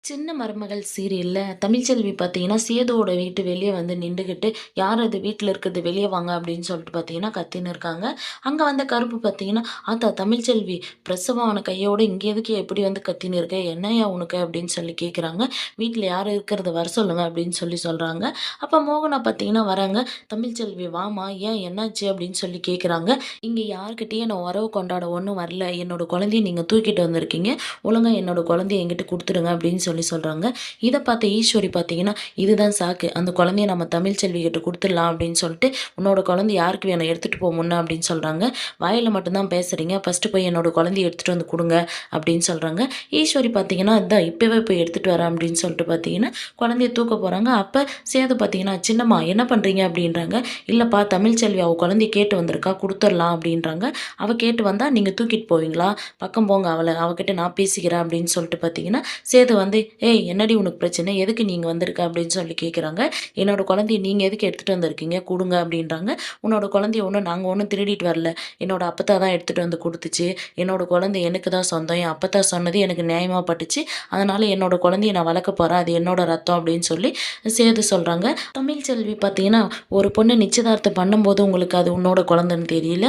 சின்ன மருமகள் சீரியல்ல தமிழ்ச்செல்வி பார்த்தீங்கன்னா, சேதுவோட வீட்டு வெளிய வந்து நின்டுகிட்டு, "யார் அது வீட்ல இருக்கிறது வெளிய வாங்க" அப்படின்னு சொல்லிட்டு பார்த்தீங்கன்னா கத்தின்னு இருக்காங்க. அங்க வந்த கருப்பு பார்த்தீங்கன்னா, "ஆத்தா தமிழ்ச்செல்வி பிரசவம் ஆன கையோட இங்க எதுக்கு இப்படி வந்து கத்தின்னு இருக்க? என்னய்யா உனக்கு?" அப்படின்னு சொல்லி கேட்குறாங்க. "வீட்ல யார் இருக்கிறத வர சொல்லுங்க" அப்படின்னு சொல்லி சொல்றாங்க. அப்ப மோகனா பார்த்தீங்கன்னா வராங்க. "தமிழ்ச்செல்வி வாம்மா, ஏன் என்னாச்சு?" அப்படின்னு சொல்லி கேட்குறாங்க. "இங்க யார்கிட்டயும் நான் உறவு கொண்டாட ஒண்ணும் வரல. என்னோட குழந்தைய நீங்க தூக்கிட்டு வந்திருக்கீங்க. ஒழுங்கா என்னோட குழந்தைய என்கிட்ட குடுத்துடுங்க" அப்படின்னு சொல்லி சொல்றாங்க. இத பார்த்த ஈஸ்வரி பார்த்தீங்கன்னா, இதுதான் சாக்கு. அந்த குழந்தைய நம்ம தமிழ்ச்செல்வி கிட்ட குடுத்துடலாம் அப்படின்னு சொல்லிட்டு, "உன்னோட குழந்தை யாருக்கு வேணும்? எடுத்துட்டு போ முன்ன" அப்படின்னு சொல்றாங்க. "வாயில மட்டும் தான் பேசுறீங்க. ஃபர்ஸ்ட்டு போய் என்னோட குழந்தைய எடுத்துட்டு வந்து குடுங்க" அப்படின்னு சொல்றாங்க. ஈஸ்வரி பார்த்தீங்கன்னா, "இந்தா இப்பவே போய் எடுத்துட்டு வரேன்" அப்படின்னு சொல்லிட்டு பார்த்தீங்கன்னா, குழந்தைய தூக்க போறாங்க. அப்ப சேது பார்த்தீங்கன்னா, "சின்னம்மா என்ன பண்றீங்க?" அப்படின்றாங்க. "இல்லப்பா தமிழ்ச்செல்வி அவ குழந்தைய கேட்டு வந்திருக்கா. குடுத்துறலாம்" அப்படின்றாங்க. "அவ கேட்டு வந்தா நீங்க தூக்கிட்டு போவீங்களா? பக்கம் போங்க அவகிட்ட நான் பேசிக்கிறேன்" அப்படின்னு சொல்லிட்டு பார்த்தீங்கன்னா, சேது வந்து, "ஏய் என்னடி உனக்கு பிரச்சனை? எதுக்கு நீ இங்க வந்திருக்க?" அப்படின்னு சொல்லி கேட்குறாங்க. "என்னோட குழந்தைய நீங்க எதுக்கு எடுத்துட்டு வந்திருக்கீங்க? குடுங்க" அப்படின்றாங்க. "உன்னோட குழந்தைய நாங்க ஒண்ணும் திருடிட்டு வரல. என்னோட அப்பத்தா தான் எடுத்துட்டு வந்து குடுத்துச்சு. என்னோட குழந்தை எனக்கு தான் சொந்தம். என் அப்பத்தா சொன்னது எனக்கு நியாயமா பட்டுச்சு. அதனால என்னோட குழந்தைய நான் வளர்க்க போறேன். அது என்னோட ரத்தம்" அப்படின்னு சொல்லி சேது சொல்றாங்க. தமிழ்ச்செல்வி பார்த்தீங்கன்னா, ஒரு பொண்ணு நிச்சயதார்த்தம் பண்ணும்போது உங்களுக்கு அது உன்னோட குழந்தைன்னு தெரியல.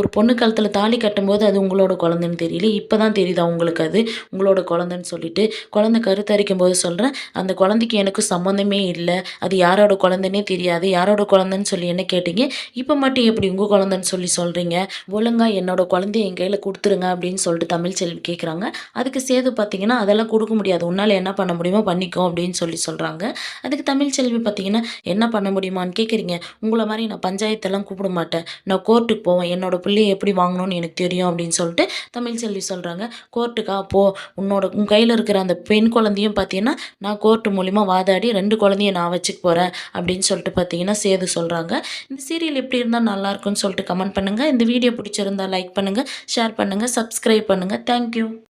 ஒரு பொண்ணு கழுத்துல தாலி கட்டும்போது அது உங்களோட குழந்தைன்னு தெரியல. இப்ப தான் தெரியுதா உங்களுக்கு அது உங்களோட குழந்தைன்னு சொல்லிட்டு. குழந்தை கருத்தரிக்கும்போது சொல்றேன், அந்த குழந்தைக்கு எனக்கும் சம்மந்தமே இல்ல. அது யாரோட குழந்தைன்னே தெரியாது. யாரோட குழந்தைன்னு சொல்லி என்ன கேட்டீங்க? இப்ப மட்டும் எப்படி உங்க குழந்தைன்னு சொல்லி சொல்றீங்க? ஒழுங்கா என்னோட குழந்தைய என் கையில குடுத்துருங்க அப்படின்னு சொல்லிட்டு தமிழ்ச்செல்வி கேட்குறாங்க. அதுக்கு சேது பார்த்தீங்கன்னா, அதெல்லாம் குடுக்க முடியாது. உன்னால என்ன பண்ண முடியுமோ பண்ணிக்கோ அப்படின்னு சொல்லி சொல்றாங்க. அதுக்கு தமிழ்ச்செல்வி பார்த்தீங்கன்னா, என்ன பண்ண முடியுமான்னு கேட்குறீங்க? உங்கள மாரி நான் பஞ்சாயத்தெல்லாம் கூப்பிட மாட்டேன். நான் கோர்ட்டுக்கு போவேன். என்னோட பிள்ளைய எப்படி வாங்கணும்னு எனக்கு தெரியும் அப்படின்னு சொல்லிட்டு தமிழ்ச்செல்வி சொல்றாங்க. கோர்ட்டுக்கா போ. உன் கையில இருக்கிற அந்த பெண் குழந்தையும் பார்த்தீங்கன்னா, நான் கோர்ட் மூலியமா வாதாடி 2 குழந்தைய நான் வச்சுக்க போறேன் அப்படின்னு சொல்லிட்டு பார்த்தீங்கன்னா, சேது சொல்றாங்க. இந்த சீரியல் எப்படி இருந்தா நல்லாயிருக்கும்னு சொல்லிட்டு கமெண்ட் பண்ணுங்க. இந்த வீடியோ பிடிச்சிருந்தா லைக் பண்ணுங்க, ஷேர் பண்ணுங்க, சப்ஸ்கிரைப் பண்ணுங்க. Thank you.